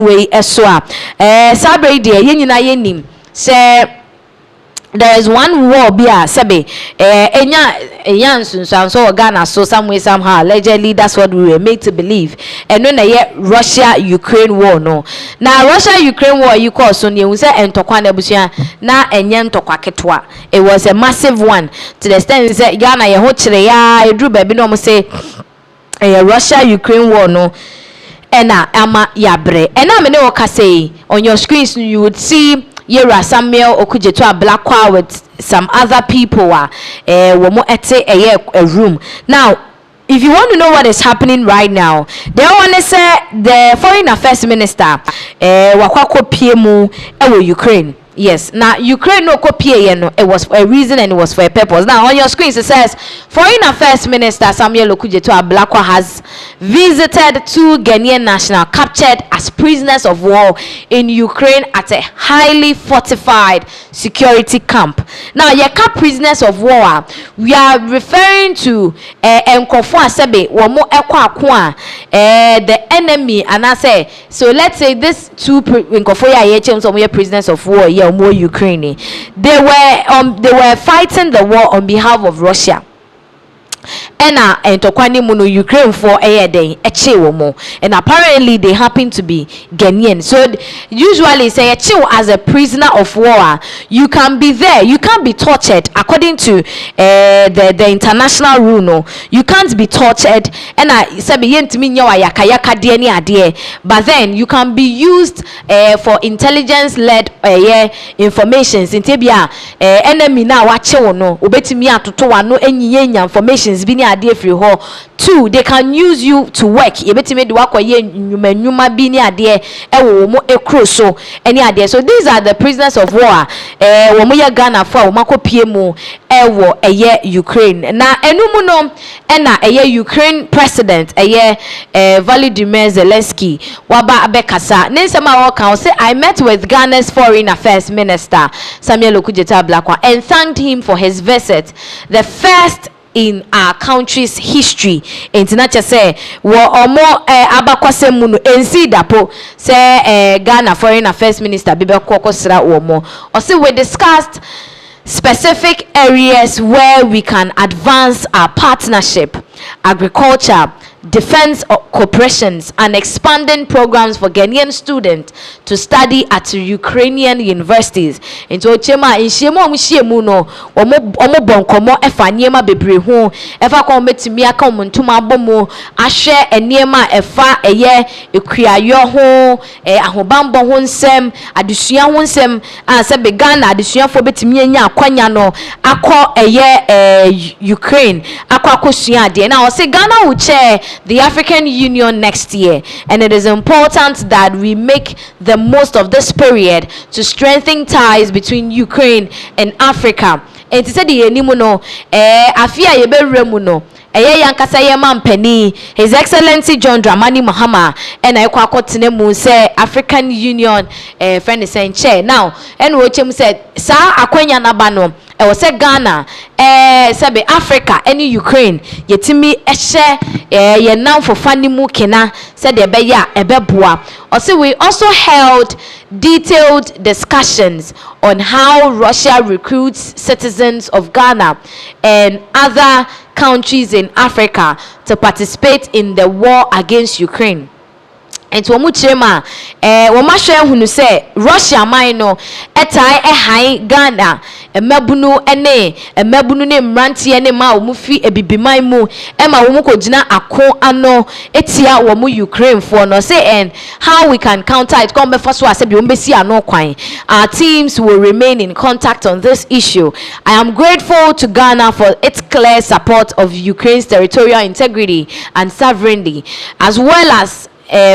we eswa sabre de yenyina yenim say there is one war bia sebe enya nsunsuanso Ghana so some way somehow allegedly that's what we were made to believe and no na ye Russia Ukraine war no na Russia Ukraine war you call so ne say entokwa na busua na enye ntokwa ketwa. It was a massive one to the extent say Ghana ye ho kire ya edru ba bi no mo say Russia Ukraine war no ena ama yabre ena me ne wo ka say on your screens you would see Yera Samuel Okudzeto Ablakwa with some other people womo ete a room. Now if you want to know what is happening right now, they want to say the foreign affairs minister wakwako piemu ewo Ukraine. Yes, now Ukraine no copy it was for a reason and it was for a purpose. Now on your screens it says Foreign Affairs Minister Samuel Okudzeto Ablakwa has visited 2 Ghanaian nationals captured as prisoners of war in Ukraine at a highly fortified security camp. Now yeka prisoners of war, we are referring to Nkofo Asebe womo ekwa the enemy, and I say so let's say this 2 Nkofo ya prisoners of war more Ukraine. They were fighting the war on behalf of Russia. And Ukraine for and apparently they happen to be Ghanaian. So usually say as a prisoner of war, you can be there, you can't be tortured according to the international rule. No, you can't be tortured. And I said but then you can be used for intelligence led information. Enemy now watch no ubetimi atoto no enyinya information. 2, they can use you to work. So these are the prisoners of war. Ghana for Ukraine. Now Ukraine president Volodymyr Zelensky waba abekasa. I met with Ghana's foreign affairs minister Samuel Okudzeto Ablakwa and thanked him for his visit, the first in our country's history. International say omo abakwase munu ensi dapo say Ghana foreign affairs minister bibe kokosra omo or say we discussed specific areas where we can advance our partnership, agriculture, defense cooperations, and expanding programs for Ghanaian students to study at Ukrainian universities. Into chema inshemo mshiemu no omo bonkomo efa niema bebre ho efa ko metimi aka omontuma bomo ahwe eniema efa eye ekuayo ho ahobambo ho nsem adesua ho nsem anse be Ghana adesua fo betimi anya akwanya no akọ eye Ukraine akosua ade na o say Ghana will chair the African Union next year, and it is important that we make the most of this period to strengthen ties between Ukraine and Africa. And to say the enimuno afia yeberemuno yankasa mampeni His Excellency John Dramani Mahama and I kwakotinemu say African Union friend is saying chair now and wochem said sa akwanya nabano I was say Ghana sabe Africa any Ukraine yetimi ye now for fanimu kena said ebeya ebeboa. Also we also held detailed discussions on how Russia recruits citizens of Ghana and other countries in Africa to participate in the war against Ukraine. And to muchema share hunu say Russia mino etai high Ghana emebunu ne mrantie ne ma omufi ebibimai mu ema wo mukojina ako ano etia wo mu Ukraine for no say and how we can counter it come before so ase bi ombesi ano kwan. Our teams will remain in contact on this issue. I am grateful to Ghana for its clear support of Ukraine's territorial integrity and sovereignty, as well as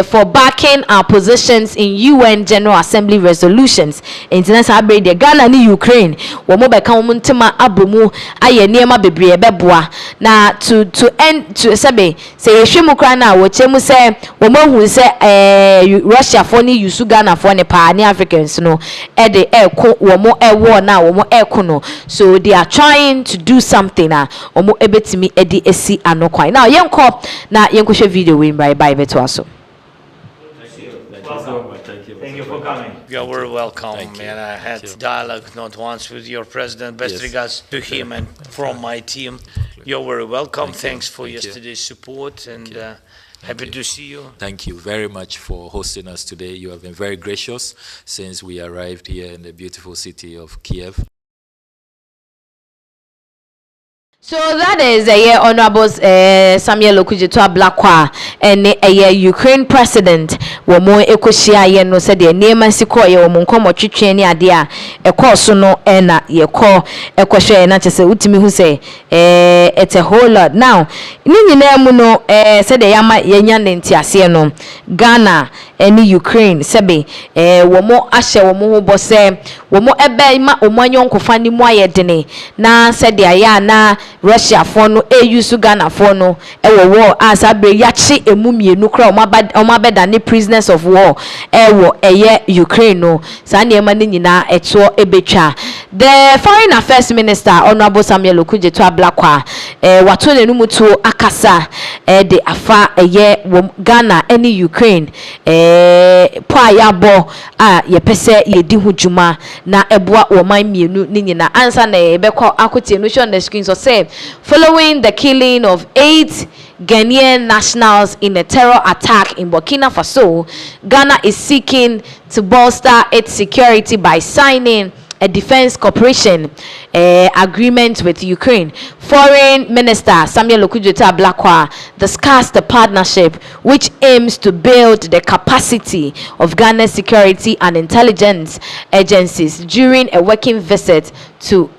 for backing our positions in UN General Assembly resolutions. International Brady Ghana ni Ukraine womo beka womuntima abomu aye niema bebre beboa na to end to sabe say yehwemu kra na wochemu say womo hu say Russia for ni use Ghana for ne pa ni Africans no e de eko womo ewo na womo eko no, so they are trying to do something na womo ebetimi edi esi anokwan. Now yenko na yenko hwe video we bye beto aso. Wow. Thank you for coming. You're very welcome, and I had dialogue not once with your president. Best regards to him and from my team. You're very welcome. Thanks for yesterday's support, and happy to see you. Thank you very much for hosting us today. You have been very gracious since we arrived here in the beautiful city of Kyiv. So that is Honorable Samuel Okudzeto Ablakwa and Ukraine president. Womo ekoshia ye no said the niema siko ye womo nkomo twetwe ni ade a ekoso no na ye ko ekohwe na chese utimi hu say it's a whole lot. Now ni nyina mu no said the yama yenya ntiase no Ghana any Ukraine sebe womo ahye womo ho bose womo ebe ma omanyonkofa ni mu ayedene na said the aya na Russia for no use Ghana for no war as abe yachi emumienu kra omabeda ni prisoners of war Ukraine no sa niema ni nyina eto ebetwa. The foreign affairs minister Honorable Samuel Okudzeto Ablakwa wato nenum to akasa de afa Ghana any Ukraine po ayabo a yepese yedi hujuma na eboa woman mienu ni nyina ansa na ebekọ akotie no show on the screen. So say following the killing of 8 Ghanaian nationals in a terror attack in Burkina Faso, Ghana is seeking to bolster its security by signing a defense cooperation agreement with Ukraine. Foreign Minister Samuel Okudzeto Ablakwa discussed the partnership, which aims to build the capacity of Ghana's security and intelligence agencies during a working visit to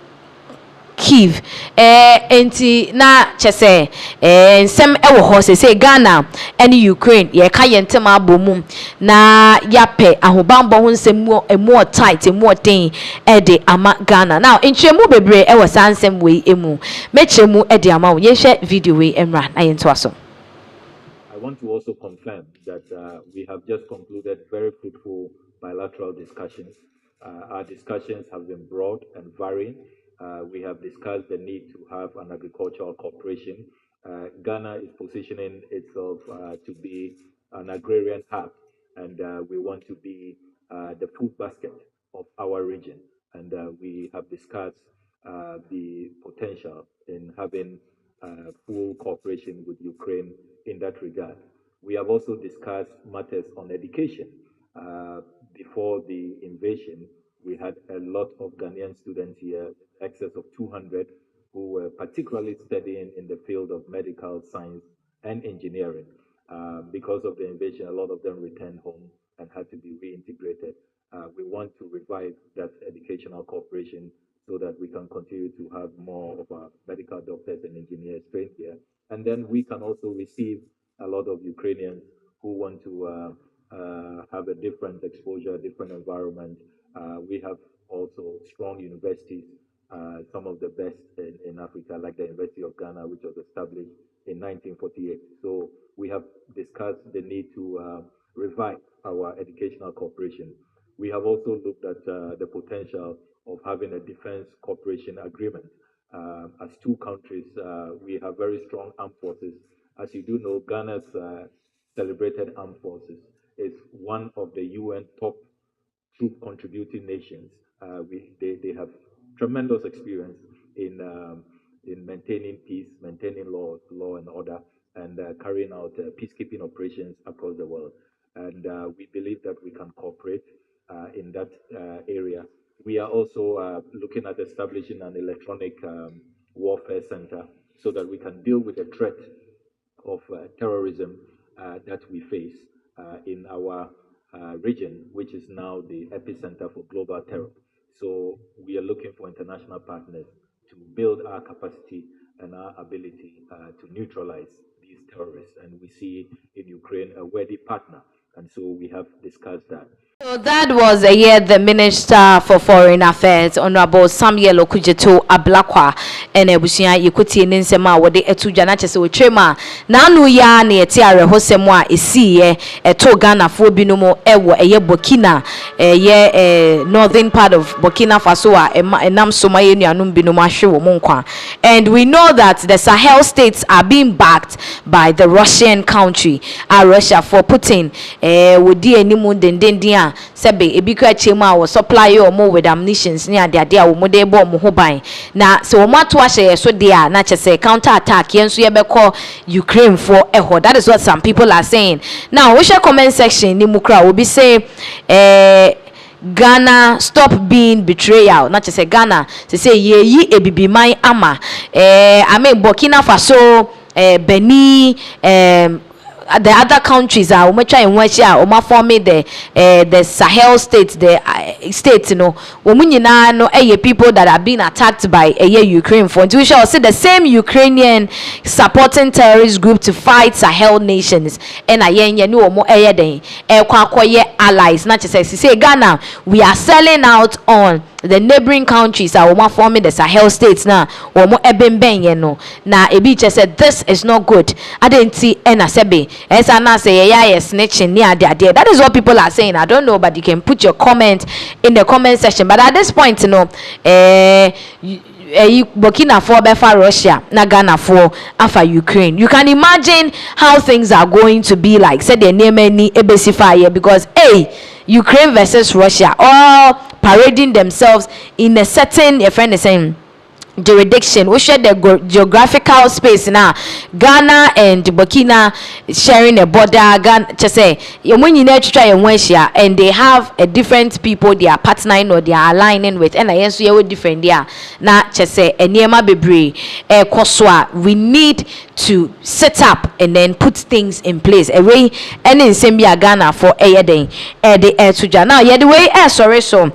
Kyiv. Enti na chese nsem ewo ho se Ghana and Ukraine ye ka yentem abomum na yape ahobambo ho nsem emu tight emu ten de ama Ghana. Now enchemu bebre ewo sansem we emu mechemu de ama wo ye hwe video we emra na yento aso. I want to also confirm that we have just concluded very fruitful bilateral discussions. Our discussions have been broad and varying. We have discussed the need to have an agricultural cooperation. Ghana is positioning itself to be an agrarian hub, and we want to be the food basket of our region. And we have discussed the potential in having full cooperation with Ukraine in that regard. We have also discussed matters on education. Before the invasion, we had a lot of Ghanaian students here, excess of 200, who were particularly studying in the field of medical science and engineering. Because of the invasion, a lot of them returned home and had to be reintegrated. We want to revive that educational cooperation so that we can continue to have more of our medical doctors and engineers trained here. And then we can also receive a lot of Ukrainians who want to have a different exposure, different environment. We have also strong universities, some of the best in Africa, like the University of Ghana, which was established in 1948. So we have discussed the need to revive our educational cooperation. We have also looked at the potential of having a defense cooperation agreement. As two countries, we have very strong armed forces. As you do know, Ghana's celebrated armed forces is one of the UN top troop contributing nations. They have tremendous experience in maintaining peace, maintaining law and order, and carrying out peacekeeping operations across the world. And we believe that we can cooperate in that area. We are also looking at establishing an electronic warfare center so that we can deal with the threat of terrorism that we face in our region, which is now the epicenter for global terror. So we are looking for international partners to build our capacity and our ability to neutralize these terrorists. And we see in Ukraine a worthy partner. And so we have discussed that. So that was the Minister for Foreign Affairs, Honorable Samuel Okudzeto Ablakwa, and Ebusia Yikuti Ninsema, where the Etujana Chese Trema. Nanu ya ni etiare hosemwa isi eto Ghana for binumo ewo Burkina northern part of Burkina Faso enam somaye ni anum binumo ahwe monkwa. And we know that the Sahel states are being backed by the Russian country. Russia for Putin would di enimu dendendia sebe ebikra chema wo supply yo mo with ammunitions ni ade ade a wo mo de bo mo ho ban na so wo mato ahye so de a na chese counter attack yenso ye beko Ukraine for eho. That is what some people are saying. Now we share comment section ni mukra will be say Ghana stop being betrayal. Not just say Ghana to say ye ebibi my ama I mean Burkina Faso Benin the other countries are try and watch forming the Sahel states, the states, you know, people that are being attacked by Ukraine for. We shall see the same Ukrainian supporting terrorist group to fight Sahel nations and allies. Not just say Ghana, we are selling out on the neighboring countries are forming the Sahel states now or more na ebi said this is not good. I didn't see sebe esana say snitching near there. That is what people are saying. I don't know, but you can put your comment in the comment section. But at this point, you know, Burkina for befa Russia, na Ghana for afa Ukraine. You can imagine how things are going to be like. Said the name any ebesify because Ukraine versus Russia, all parading themselves in a certain friend is saying jurisdiction. We share the geographical space now. Ghana and Burkina sharing a border. Ghana, just say when you need to try and share, and they have a different people they are partnering or they are aligning with, and I answer you different there. Now, just say a niema bebre koswa. We need to set up and then put things in place. A way and in Sambia Ghana for a day. The now, yeah, the way sorry so.